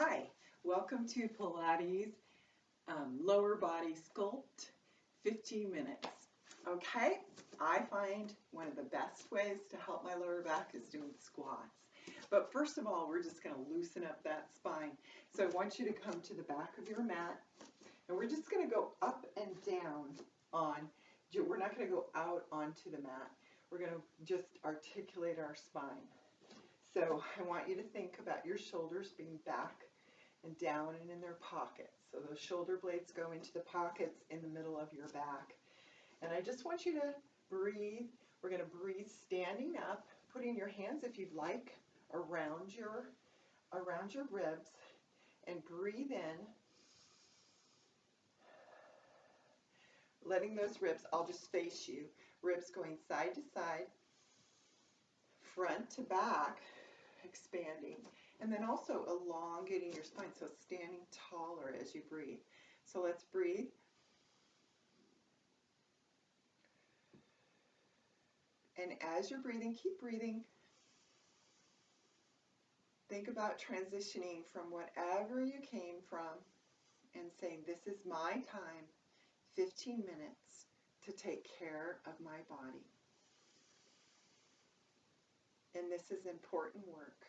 Hi, welcome to Pilates lower body sculpt 15 minutes. Okay, I find one of the best ways to help my lower back is doing squats. But first of all, we're just going to loosen up that spine. So I want you to come to the back of your mat, and we're just going to go up and down we're not going to go out onto the mat. We're going to just articulate our spine. So I want you to think about your shoulders being back and down and in their pockets. So those shoulder blades go into the pockets in the middle of your back. And I just want you to breathe. We're going to breathe standing up, putting your hands, if you'd like, around your ribs, and breathe in, letting those ribs, I'll just face you, ribs going side to side, front to back, expanding, and then also elongating your spine, so standing taller as you breathe. So let's breathe. And as you're breathing, keep breathing. Think about transitioning from whatever you came from and saying, this is my time, 15 minutes, to take care of my body. And this is important work.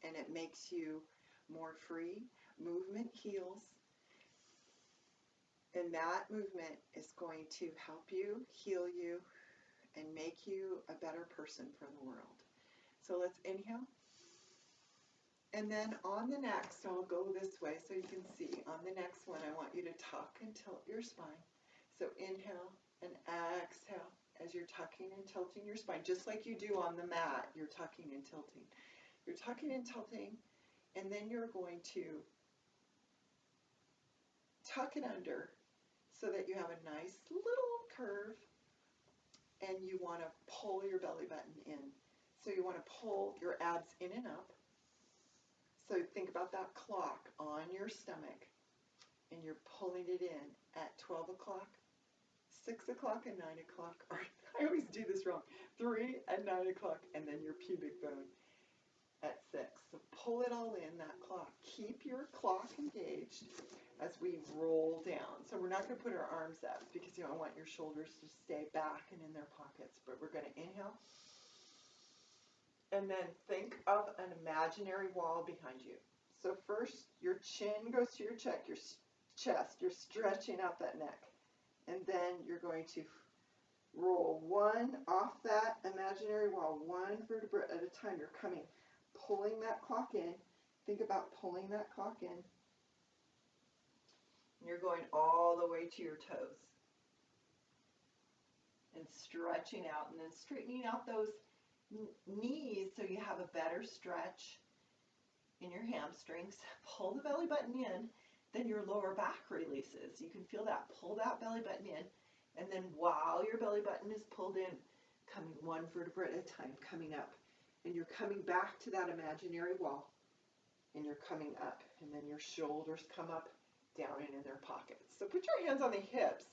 And it makes you more free. Movement heals. And that movement is going to help you, heal you, and make you a better person for the world. So let's inhale. And then on the next, I'll go this way so you can see. On the next one, I want you to tuck and tilt your spine. So inhale and exhale as you're tucking and tilting your spine, just like you do on the mat. You're tucking and tilting. You're tucking and tilting, and then you're going to tuck it under so that you have a nice little curve, and you want to pull your belly button in. So you want to pull your abs in and up. So think about that clock on your stomach, and you're pulling it in at 12 o'clock, 6 o'clock, and 9 o'clock. Or I always do this wrong. 3 and 9 o'clock, and then your pubic bone at 6. So pull it all in that clock. Keep your clock engaged as we roll down. So we're not going to put our arms up because I want your shoulders to stay back and in their pockets. But we're going to inhale. And then think of an imaginary wall behind you. So first, your chin goes to your chest. You're stretching out that neck. And then you're going to roll one off that imaginary wall, one vertebra at a time. You're coming, pulling that clock in. Think about pulling that clock in. And you're going all the way to your toes. And stretching out, and then straightening out those knees so you have a better stretch in your hamstrings. Pull the belly button in, then your lower back releases. You can feel that. Pull that belly button in, and then while your belly button is pulled in, coming one vertebra at a time, coming up. And you're coming back to that imaginary wall, and you're coming up, and then your shoulders come up, down, and in their pockets. So put your hands on the hips,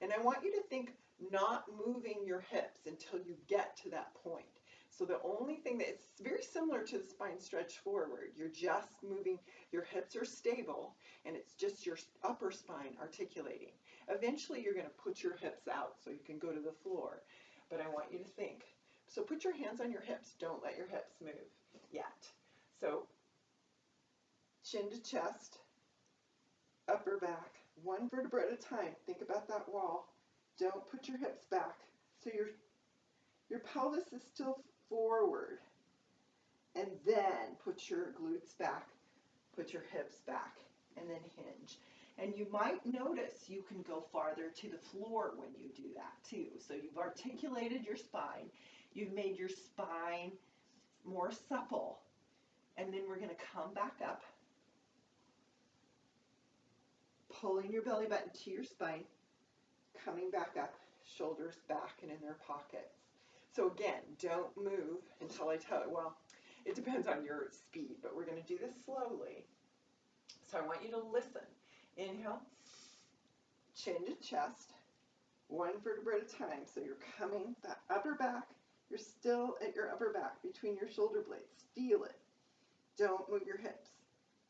and I want you to think not moving your hips until you get to that point. So the only thing that it's very similar to the spine stretch forward. You're just moving, your hips are stable, and it's just your upper spine articulating. Eventually you're going to put your hips out so you can go to the floor. But I want you to think. So put your hands on your hips. Don't let your hips move yet. So chin to chest, upper back, one vertebra at a time. Think about that wall. Don't put your hips back. So your pelvis is still forward, and then put your glutes back, put your hips back, and then hinge. And you might notice you can go farther to the floor when you do that too. So you've articulated your spine, you've made your spine more supple, and then we're going to come back up, pulling your belly button to your spine, coming back up, shoulders back and in their pockets. So again, don't move until I tell you. Well, it depends on your speed, but we're going to do this slowly. So I want you to listen. Inhale, chin to chest, one vertebra at a time. So you're coming back, upper back. You're still at your upper back between your shoulder blades. Feel it. Don't move your hips.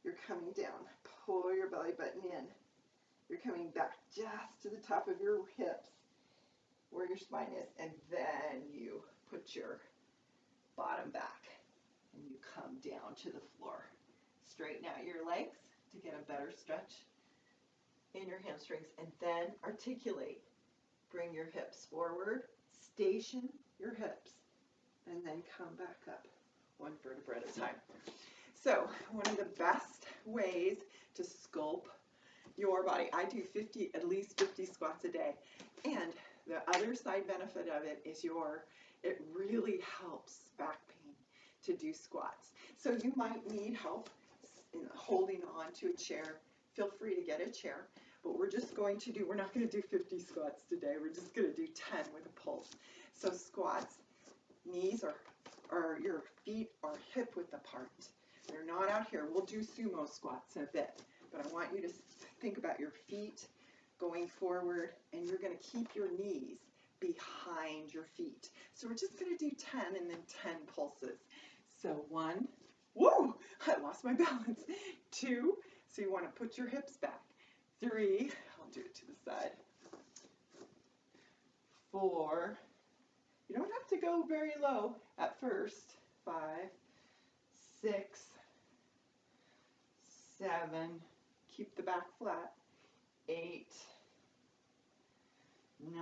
You're coming down. Pull your belly button in. You're coming back just to the top of your hips where your spine is, and then you put your bottom back and you come down to the floor. Straighten out your legs to get a better stretch in your hamstrings, and then articulate. Bring your hips forward, station your hips, and then come back up one vertebra at a time. So one of the best ways to sculpt your body, I do at least 50 squats a day, and the other side benefit of it is it really helps back pain to do squats. So you might need help in holding on to a chair. Feel free to get a chair, but we're not going to do 50 squats today. We're just going to do 10 with a pulse. So squats, knees or your feet are hip width apart. They're not out here. We'll do sumo squats in a bit, but I want you to think about your feet going forward, and you're going to keep your knees behind your feet. So we're just going to do 10 and then 10 pulses. So 1, whoa, I lost my balance. 2, so you want to put your hips back. 3, I'll do it to the side. 4, you don't have to go very low at first. 5, 6, 7, keep the back flat. 8, 9,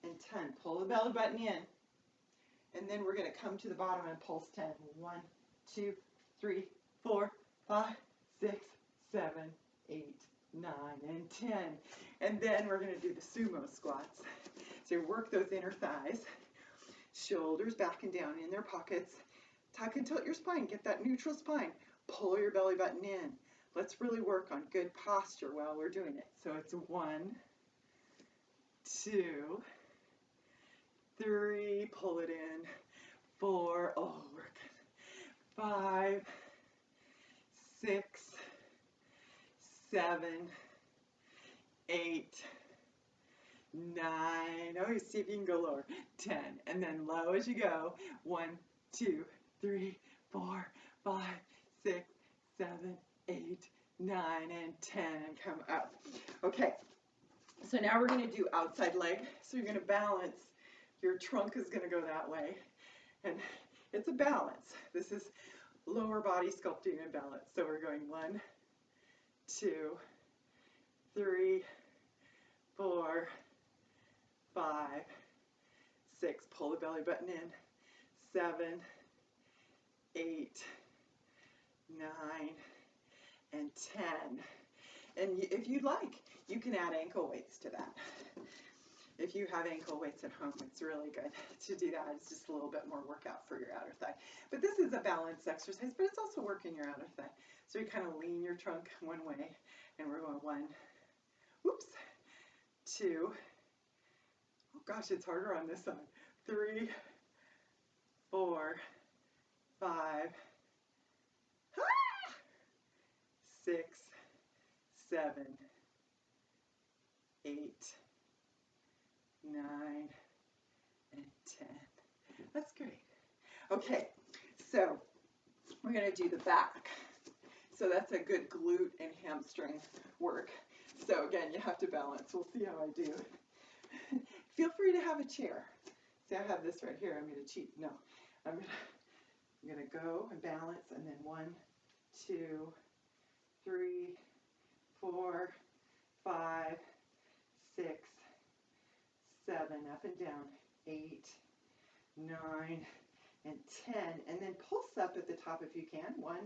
and 10. Pull the belly button in. And then we're going to come to the bottom and pulse 10. 1, 2, 3, 4, 5, 6, 7, 8, 9, and 10. And then we're going to do the sumo squats. So you work those inner thighs, shoulders back and down in their pockets. Tuck and tilt your spine. Get that neutral spine. Pull your belly button in. Let's really work on good posture while we're doing it. So it's 1, 2, 3, pull it in. 4, oh, work it. 5, 6, 7, 8, 9. Oh, see if you can go lower. 10, and then low as you go. 1, 2, 3, 4, 5, 6, 7, 8, 9, and 10, and come up. Okay, so now we're going to do outside leg. So you're going to balance. Your trunk is going to go that way, and it's a balance. This is lower body sculpting and balance. So we're going 1, 2, 3, 4, 5, 6. Pull the belly button in. 7, 8, 9, and 10. And if you'd like, you can add ankle weights to that. If you have ankle weights at home, it's really good to do that. It's just a little bit more workout for your outer thigh. But this is a balance exercise, but it's also working your outer thigh. So you kind of lean your trunk one way, and we're going 1, whoops, 2, oh gosh, it's harder on this side, 3, 4, 5, 6, 7, 8, 9, and 10. That's great. Okay, so we're going to do the back. So that's a good glute and hamstring work. So again, you have to balance. We'll see how I do. Feel free to have a chair. See, I have this right here. I'm going to cheat. No, I'm going to go and balance, and then 1, 2, 3, 4, 5, 6, 7, up and down, 8, 9, and 10, and then pulse up at the top if you can. 1,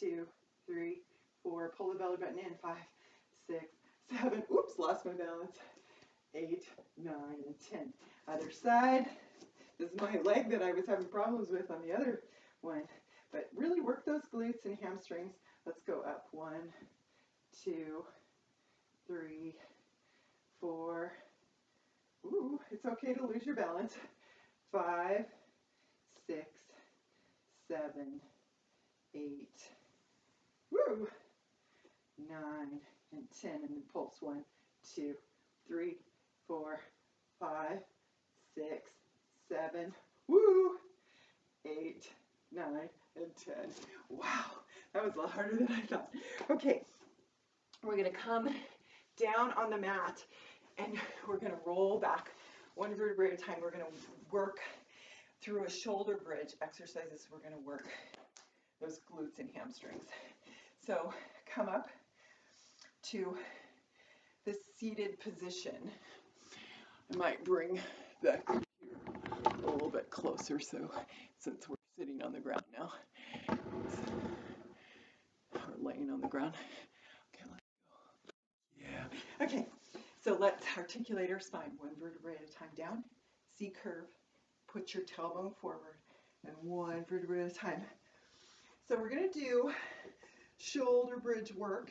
2, 3, 4, pull the belly button in. 5, 6, 7, oops, lost my balance. 8, 9, and 10. Other side. This is my leg that I was having problems with on the other one. But really work those glutes and hamstrings. Let's go up. 1, 2, 3, 4. Ooh, it's okay to lose your balance. 5, 6, 7, 8. Woo! 9 and 10, and then pulse. 1, 2, 3, 4, 5, 6, 7. Woo! 8, 9, and 10. Wow, that was a lot harder than I thought. Okay, we're going to come down on the mat and we're going to roll back one vertebrae at a time. We're going to work through a shoulder bridge exercises. We're going to work those glutes and hamstrings. So come up to the seated position. I might bring the computer a little bit closer, so since we're sitting on the ground now, or laying on the ground. Okay, let's go. Yeah. Okay, so let's articulate our spine one vertebrae at a time. Down, C curve, put your tailbone forward, and one vertebrae at a time. So we're going to do shoulder bridge work,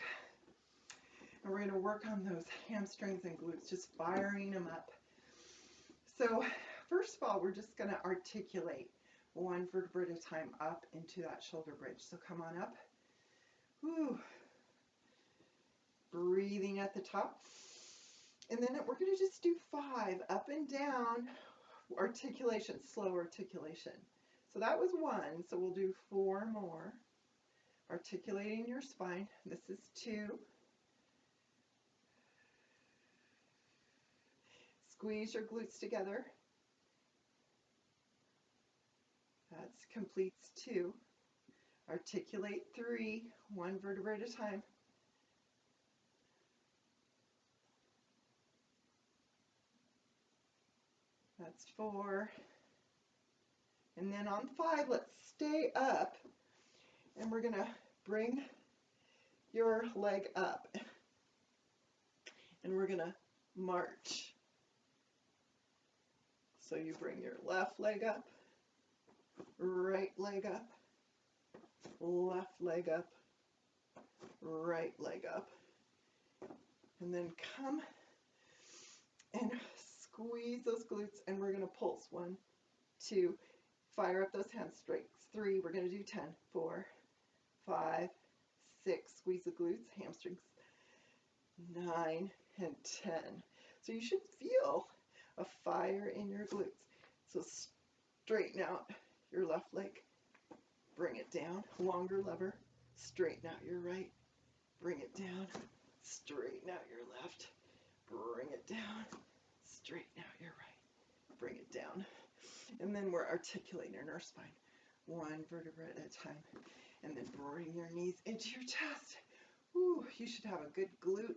and we're going to work on those hamstrings and glutes, just firing them up. So first of all, we're just going to articulate one vertebrae at a time up into that shoulder bridge. So come on up. Whew. Breathing at the top. And then we're going to just do 5 up and down articulation, slow articulation. So that was 1. So we'll do 4 more. Articulating your spine. This is 2. Squeeze your glutes together. That completes 2. Articulate 3, one vertebrae at a time. That's 4. And then on 5, let's stay up. And we're going to bring your leg up. And we're going to march. So you bring your left leg up, right leg up, left leg up, right leg up. And then come and squeeze those glutes, and we're going to pulse. 1, 2, fire up those hamstrings. 3, we're going to do 10. 4, 5, 6, squeeze the glutes, hamstrings. 9 and 10. So you should feel a fire in your glutes. So straighten out your left leg, bring it down, longer lever, straighten out your right, bring it down, straighten out your left, bring it down, straighten out your right, bring it down. And then we're articulating our spine, one vertebrae at a time. And then bring your knees into your chest. Ooh, you should have a good glute,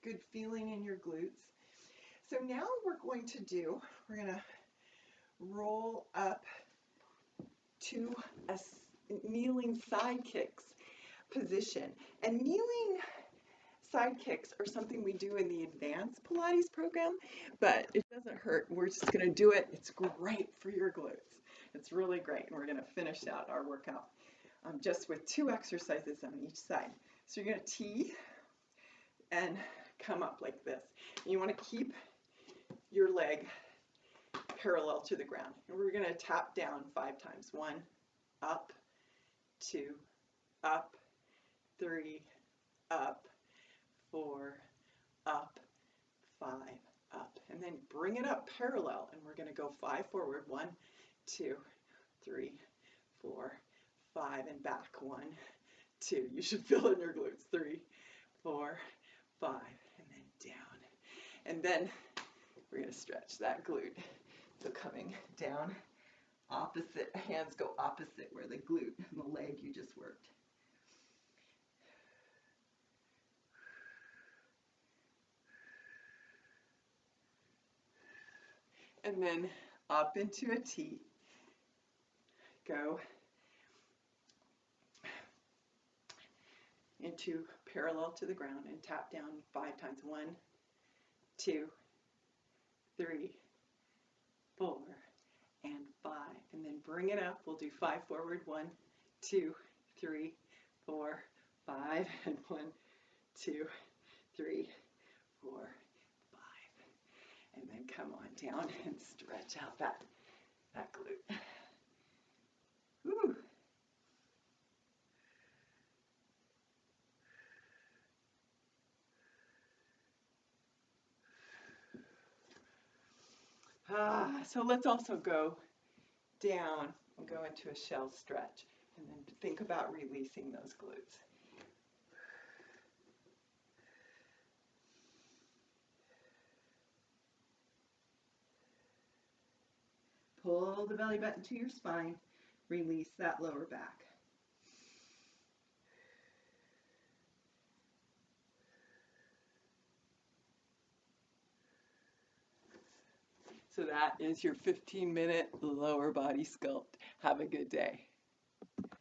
good feeling in your glutes. So now we're going to roll up to a kneeling side kicks position. And kneeling side kicks are something we do in the advanced Pilates program, but it doesn't hurt. We're just going to do it. It's great for your glutes. It's really great. And we're going to finish out our workout just with 2 exercises on each side. So you're going to tee and come up like this. And you want to keep your leg parallel to the ground. And we're going to tap down 5 times. 1, up, 2, up, 3, up, 4, up, 5, up. And then bring it up parallel. And we're going to go 5 forward. 1, 2, 3, 4, 5, and back. 1, 2. You should feel it in your glutes. 3, 4, 5, and then down. And then we're going to stretch that glute. So coming down, opposite, hands go opposite where the glute and the leg you just worked. And then up into a T. Go into parallel to the ground and tap down 5 times. 1, 2, 3, 4, and 5. And then bring it up. We'll do 5 forward. 1, 2, 3, 4, 5, and 1, 2, 3, 4, 5. And then come on down and stretch out that glute. Woo. So let's also go down and go into a shell stretch. And then think about releasing those glutes. Pull the belly button to your spine. Release that lower back. So that is your 15-minute lower body sculpt. Have a good day.